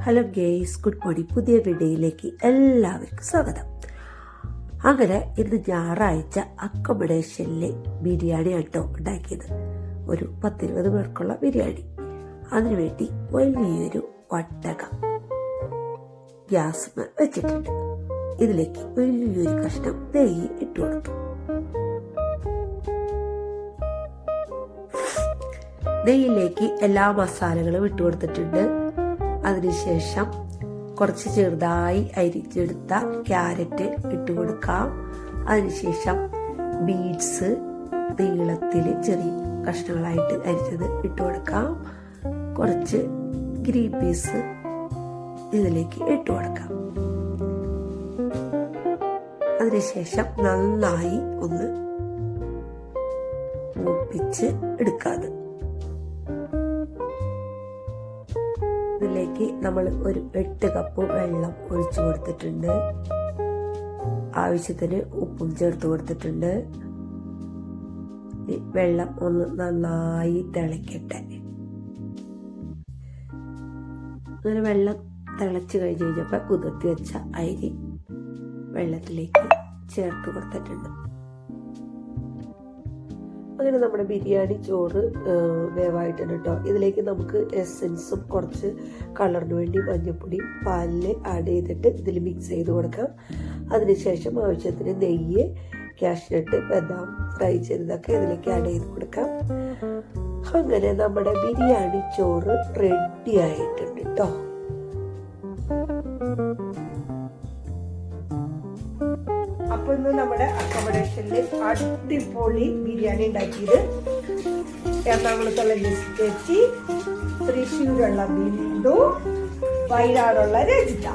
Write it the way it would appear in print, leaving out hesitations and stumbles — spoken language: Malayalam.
Hello guys, good morning. പുതിയ വീഡിയോയിലേക്ക് എല്ലാവർക്കും സ്വാഗതം. അങ്ങനെ ഇന്ന് ഞായറാഴ്ച അക്കോമഡേഷനിലെ ബിരിയാണി ആട്ടോ ഉണ്ടാക്കിയത്. ഒരു 10-20 പേർക്കുള്ള ബിരിയാണി. അതിനുവേണ്ടി വലിയൊരു വട്ടക ഗ്യാസ് വെച്ചിട്ടുണ്ട്. ഇതിലേക്ക് വലിയൊരു കഷ്ണം നെയ്യ് ഇട്ട് കൊടുത്തു. നെയ്യിലേക്ക് എല്ലാ മസാലകളും ഇട്ട് കൊടുത്തിട്ടുണ്ട്. അതിനുശേഷം കുറച്ച് ചെറുതായി അരിച്ചെടുത്ത ക്യാരറ്റ് ഇട്ട് കൊടുക്കാം. അതിനുശേഷം ബീൻസ് നീളത്തിൽ ചെറിയ കഷ്ണങ്ങളായിട്ട് അരിച്ചത് ഇട്ട് കൊടുക്കാം. കുറച്ച് ഗ്രീൻ പീസ് ഇതിലേക്ക് ഇട്ട് കൊടുക്കാം. അതിനുശേഷം നന്നായി ഒന്ന് മൂപ്പിച്ച് എടുക്കാതെ ഇതിലേക്ക് നമ്മൾ ഒരു 8 കപ്പ് വെള്ളം ഒഴിച്ചു കൊടുത്തിട്ടുണ്ട്. ആവശ്യത്തിന് ഉപ്പും ചേർത്ത് കൊടുത്തിട്ടുണ്ട്. വെള്ളം ഒന്ന് നന്നായി തിളയ്ക്കട്ടെ. അങ്ങനെ വെള്ളം തിളച്ച് കഴിഞ്ഞപ്പോൾ കുതിർത്തി വെച്ച അരി വെള്ളത്തിലേക്ക് ചേർത്ത് കൊടുത്തിട്ടുണ്ട്. അങ്ങനെ നമ്മുടെ ബിരിയാണി ചോറ് വേവായിട്ടുണ്ട് കേട്ടോ. ഇതിലേക്ക് നമുക്ക് എസൻസും കുറച്ച് കളറിന് വേണ്ടി മഞ്ഞൾപ്പൊടിയും പാലിൽ ആഡ് ചെയ്തിട്ട് ഇതിൽ മിക്സ് ചെയ്ത് കൊടുക്കാം. അതിനുശേഷം ആവശ്യത്തിന് നെയ്യ്, കാഷ്നട്ട്, ബദാം ഫ്രൈ ചെയ്തതൊക്കെ ഇതിലേക്ക് ആഡ് ചെയ്ത് കൊടുക്കാം. അങ്ങനെ നമ്മുടെ ബിരിയാണി ചോറ് റെഡി ആയിട്ടുണ്ട് കേട്ടോ. അപ്പൊ ഇന്ന് നമ്മുടെ അക്കോമഡേഷനിൽ അടിപൊളി ബിരിയാണി ഉണ്ടാക്കിയത് എറണാകുളത്തുള്ള ചേച്ചി, തൃശ്ശൂരുള്ള ബിന്ദു, വയനാടുള്ള രജിത.